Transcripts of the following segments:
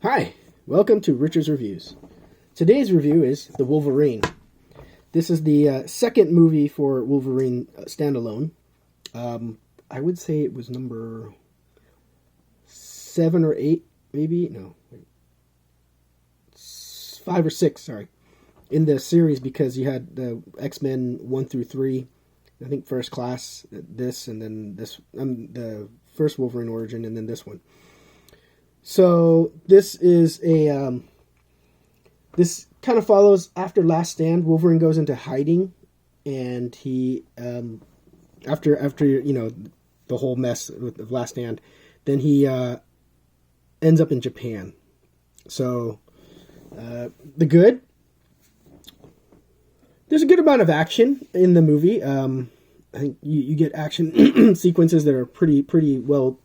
Hi, welcome to Richard's Reviews. Today's review is The Wolverine. This is the second movie for Wolverine standalone. I would say it was number 7 or 8, maybe? No. 5 or 6, sorry. In the series, because you had the X-Men 1 through 3. I think First Class, this, and then this, the first Wolverine origin, and then this one. So this is this kind of follows after Last Stand. Wolverine goes into hiding, and he after the whole mess of Last Stand, then he ends up in Japan. So there's a good amount of action in the movie. I think you get action sequences that are pretty well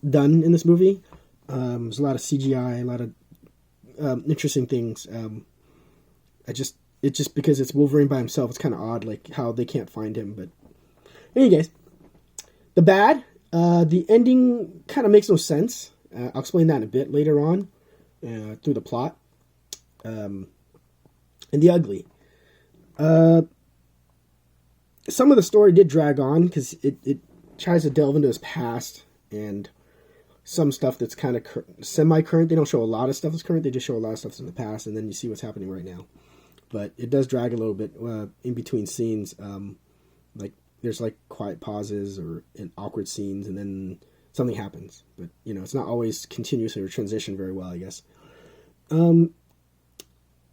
done in this movie. There's a lot of CGI, a lot of interesting things. It's just because it's Wolverine by himself, it's kind of odd, like how they can't find him. But anyways, the bad, the ending kind of makes no sense. I'll explain that in a bit later on through the plot. And the ugly. Some of the story did drag on because it tries to delve into his past and some stuff that's kind of semi-current. They don't show a lot of stuff that's current. They just show a lot of stuff that's in the past, and then you see what's happening right now. But it does drag a little bit in between scenes. Like there's like quiet pauses or awkward scenes, and then something happens. But it's not always continuous or transition very well, I guess.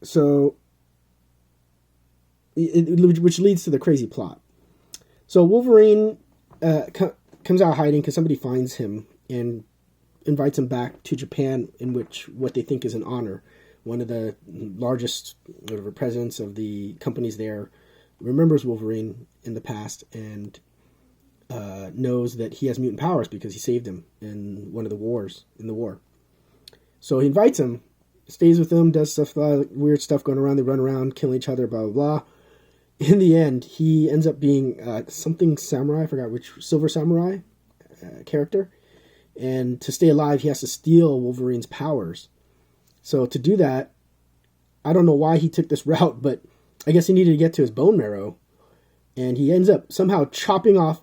So, which leads to the crazy plot. So Wolverine comes out hiding because somebody finds him and invites him back to Japan, in which what they think is an honor. One of the largest presidents of the companies there remembers Wolverine in the past and knows that he has mutant powers because he saved him in one of the wars, in the war. So he invites him, stays with him, does stuff, weird stuff going around. They run around, killing each other, blah, blah, blah. In the end, he ends up being something samurai, I forgot which, Silver Samurai character. And to stay alive, he has to steal Wolverine's powers. So to do that, I don't know why he took this route, but I guess he needed to get to his bone marrow. And he ends up somehow chopping off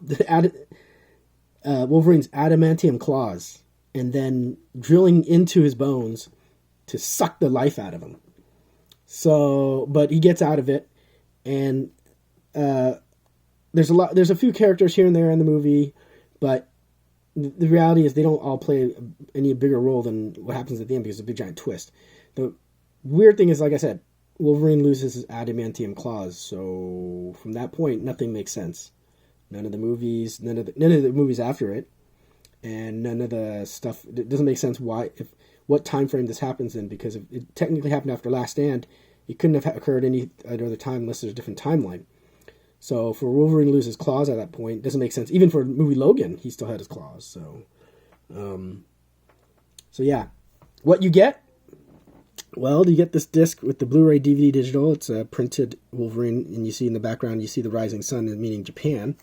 Wolverine's adamantium claws and then drilling into his bones to suck the life out of him. So, but he gets out of it. And there's a few characters here and there in the movie, but the reality is they don't all play any bigger role than what happens at the end because it's a big giant twist. The weird thing is, like I said, Wolverine loses his adamantium claws, so from that point, nothing makes sense. None of the movies after it, and none of the stuff. It doesn't make sense what time frame this happens in, because if it technically happened after Last Stand, it couldn't have occurred any other time unless there's a different timeline. So for Wolverine to lose his claws at that point doesn't make sense. Even for the movie Logan, he still had his claws. So yeah. What you get? Well, you get this disc with the Blu-ray DVD digital. It's a printed Wolverine, and you see in the background, you see the rising sun, meaning Japan.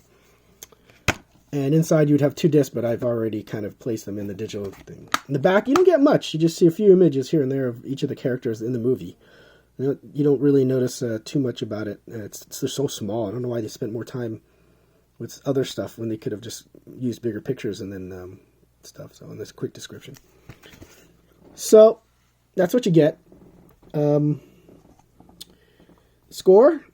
And inside you would have 2 discs, but I've already kind of placed them in the digital thing. In the back, you don't get much. You just see a few images here and there of each of the characters in the movie. You don't really notice too much about it. They're so small. I don't know why they spent more time with other stuff when they could have just used bigger pictures and then stuff. So in this quick description. So that's what you get. Score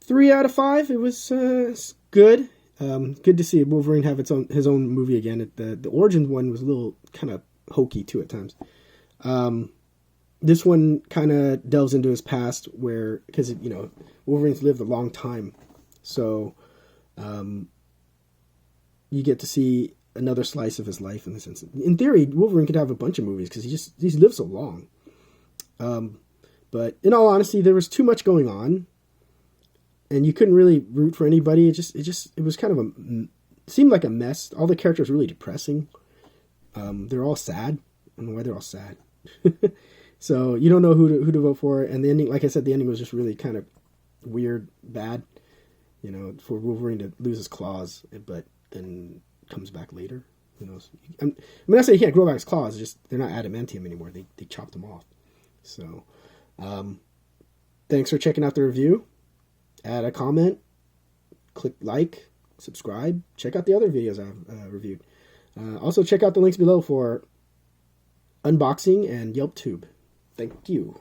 3 out of 5. It was good. Good to see Wolverine have his own movie again. The origin one was a little kind of hokey too at times. This one kind of delves into his past because Wolverine's lived a long time. So you get to see another slice of his life in this instance. In theory, Wolverine could have a bunch of movies because he's lived so long. But in all honesty, there was too much going on, and you couldn't really root for anybody. It was kind of seemed like a mess. All the characters were really depressing. They're all sad. I don't know why they're all sad. So you don't know who to vote for, and the ending, like I said, the ending was just really kind of weird, bad. For Wolverine to lose his claws, but then comes back later. Who knows? I mean, not saying he can't grow back his claws. It's just they're not adamantium anymore. They chopped them off. So, thanks for checking out the review. Add a comment, click like, subscribe. Check out the other videos I've reviewed. Also, check out the links below for unboxing and YelpTube. Thank you.